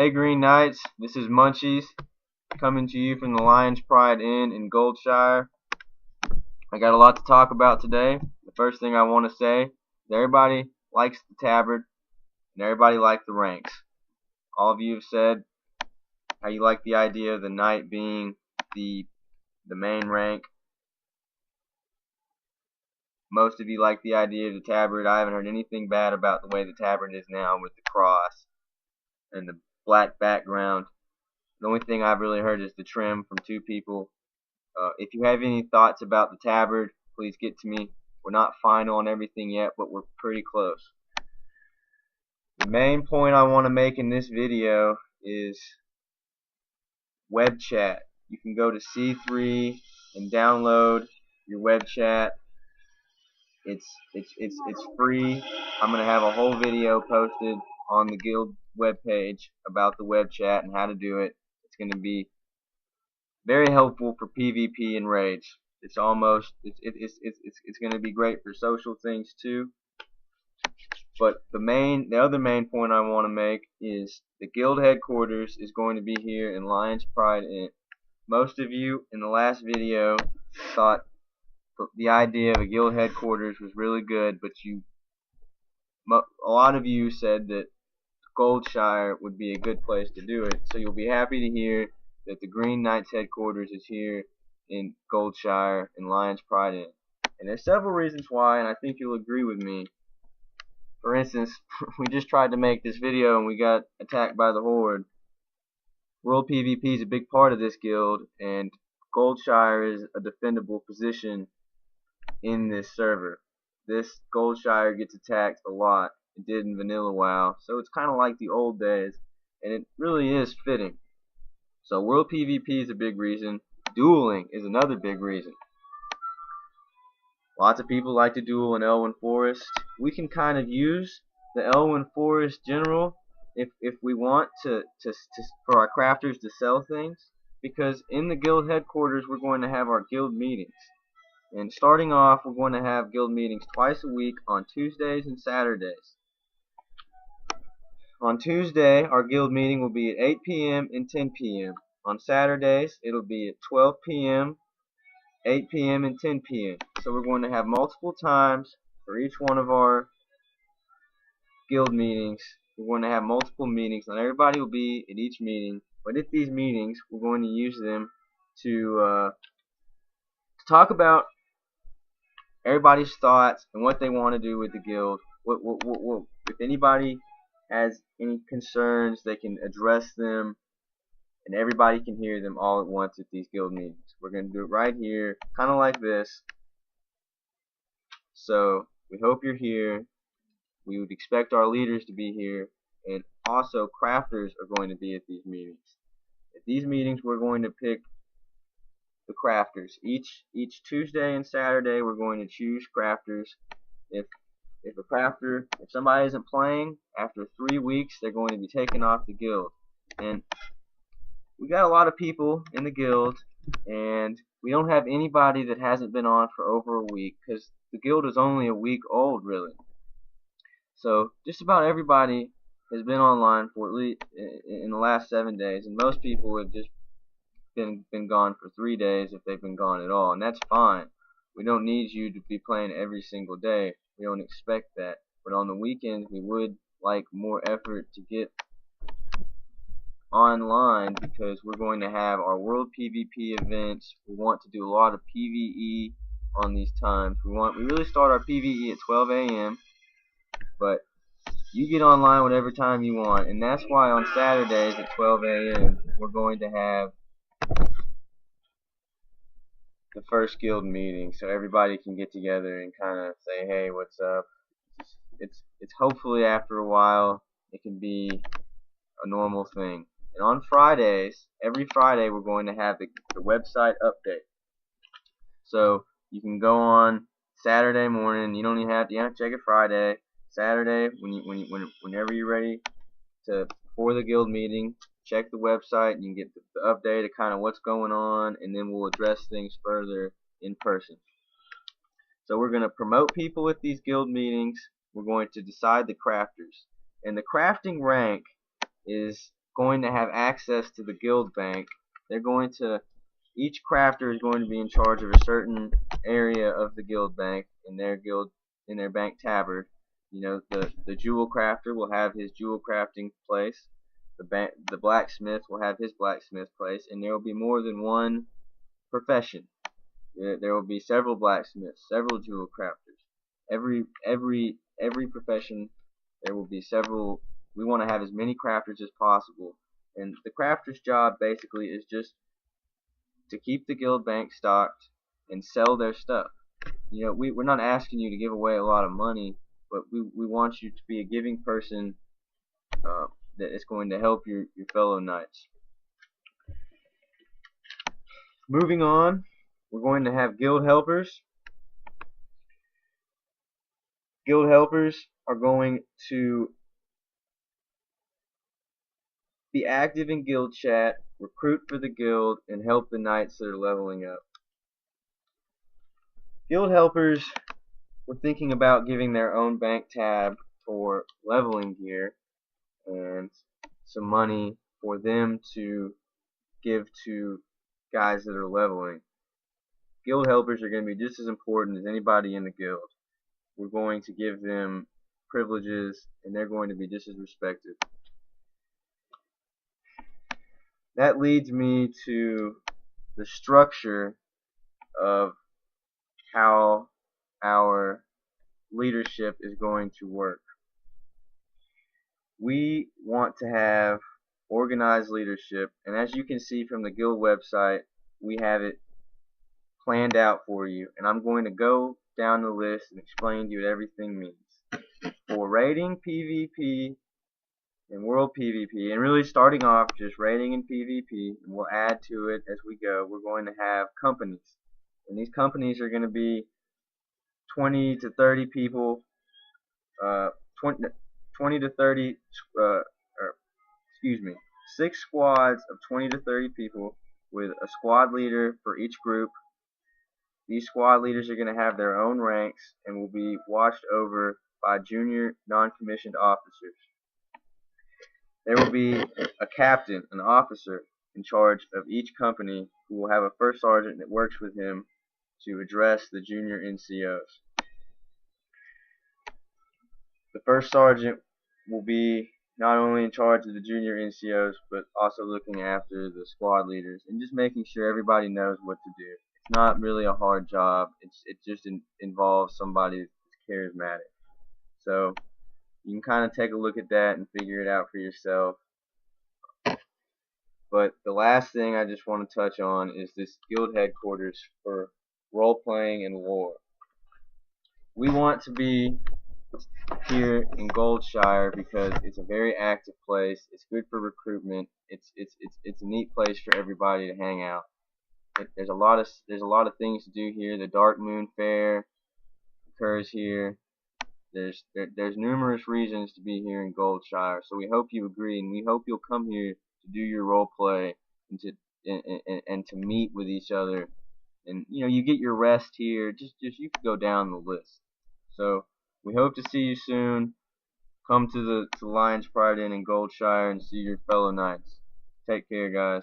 Hey Green Knights, this is Munchies coming to you from the Lion's Pride Inn in Goldshire. I got a lot to talk about today. The first thing I want to say is everybody likes the tabard and everybody likes the ranks. All of you have said how you like the idea of the knight being the main rank. Most of you like the idea of the tabard. I haven't heard anything bad about the way the tabard is now with the cross and the black background. The only thing I've really heard is the trim from two people. If you have any thoughts about the tabard, please get to me. We're not final on everything yet, but we're pretty close. The main point I want to make in this video is web chat. You can go to C3 and download your web chat. It's free. I'm gonna have a whole video posted on the guild webpage about the web chat and how to do it. It's gonna be very helpful for PvP and raids. It's going to be great for social things too. But the other main point I want to make is the guild headquarters is going to be here in Lion's Pride Inn. Most of you in the last video thought the idea of a guild headquarters was really good, but a lot of you said that Goldshire would be a good place to do it. So you'll be happy to hear that the Green Knights headquarters is here in Goldshire in Lion's Pride Inn. And there's several reasons why, and I think you'll agree with me. For instance, we just tried to make this video and we got attacked by the Horde. World PvP is a big part of this guild, and Goldshire is a defendable position in this server. This Goldshire gets attacked a lot. It did in Vanilla WoW, so it's kind of like the old days, and it really is fitting. So World PvP is a big reason. Dueling is another big reason. Lots of people like to duel in Elwynn Forest. We can kind of use the Elwynn Forest general if we want to for our crafters to sell things, because in the guild headquarters we're going to have our guild meetings. And starting off, we're going to have guild meetings twice a week on Tuesdays and Saturdays. On Tuesday, our guild meeting will be at 8 p.m. and 10 p.m. On Saturdays, it'll be at 12 p.m., 8 p.m., and 10 p.m. So we're going to have multiple times for each one of our guild meetings. We're going to have multiple meetings. Not everybody will be at each meeting, but at these meetings, we're going to use them to talk about everybody's thoughts and what they want to do with the guild. If anybody has any concerns, they can address them, and everybody can hear them all at once at these guild meetings. We're going to do it right here, kind of like this. So we hope you're here. We would expect our leaders to be here, and also crafters are going to be at these meetings. At these meetings, we're going to pick the crafters. Each Tuesday and Saturday, we're going to choose crafters. If somebody isn't playing, after 3 weeks, they're going to be taken off the guild. And we got a lot of people in the guild, and we don't have anybody that hasn't been on for over a week, because the guild is only a week old, really. So just about everybody has been online for at least in the last 7 days, and most people have just been gone for 3 days if they've been gone at all, and that's fine. We don't need you to be playing every single day. We don't expect that. But on the weekends, we would like more effort to get online, because we're going to have our World PvP events. We want to do a lot of PvE on these times. We really start our PvE at 12 a.m. but you get online whatever time you want, and that's why on Saturdays at 12 a.m. we're going to have the first guild meeting, so everybody can get together and kind of say, hey, what's up. It's hopefully after a while it can be a normal thing. And on Fridays, every Friday, we're going to have the website update. So you can go on Saturday morning. You don't even have to check it Friday. Saturday, whenever you're ready for the guild meeting, check the website and you can get the update of kind of what's going on, and then we'll address things further in person. So we're going to promote people at these guild meetings. We're going to decide the crafters, and the crafting rank is going to have access to the guild bank. They're going to Each crafter is going to be in charge of a certain area of the guild bank in their bank tabard. You know, the jewel crafter will have his jewel crafting place. The blacksmith will have his blacksmith place, and there will be more than one profession. There will be several blacksmiths, several jewel crafters. Every profession, there will be several. We want to have as many crafters as possible, and the crafter's job basically is just to keep the guild bank stocked and sell their stuff. You know, we're not asking you to give away a lot of money, but we want you to be a giving person that is going to help your fellow knights. Moving on, we're going to have guild helpers. Guild helpers are going to be active in guild chat, recruit for the guild, and help the knights that are leveling up. Guild helpers were thinking about giving their own bank tab for leveling gear and some money for them to give to guys that are leveling. Guild helpers are going to be just as important as anybody in the guild. We're going to give them privileges, and they're going to be just as respected. That leads me to the structure of how our leadership is going to work. We want to have organized leadership, and as you can see from the guild website, we have it planned out for you, and I'm going to go down the list and explain to you what everything means. For raiding, PvP, and world PvP, and really starting off just raiding and PvP, and we'll add to it as we go, we're going to have companies, and these companies are going to be 20 to 30 people, 20 to 30, excuse me, 6 squads of 20 to 30 people with a squad leader for each group. These squad leaders are going to have their own ranks and will be watched over by junior non-commissioned officers. There will be a captain, an officer, in charge of each company who will have a first sergeant that works with him to address the junior NCOs. The first sergeant will be not only in charge of the junior NCOs, but also looking after the squad leaders and just making sure everybody knows what to do. It's not really a hard job. It just involves somebody that's charismatic. So you can kind of take a look at that and figure it out for yourself. But the last thing I just want to touch on is this guild headquarters for role-playing and lore. We want to be here in Goldshire because it's a very active place. It's good for recruitment. It's a neat place for everybody to hang out. There's a lot of things to do here. The Dark Moon Fair occurs here. There's numerous reasons to be here in Goldshire. So we hope you agree, and we hope you'll come here to do your role play and to meet with each other. And you know, you get your rest here. Just you can go down the list. So we hope to see you soon. Come to the Lions Pride Inn in Goldshire and see your fellow knights. Take care, guys.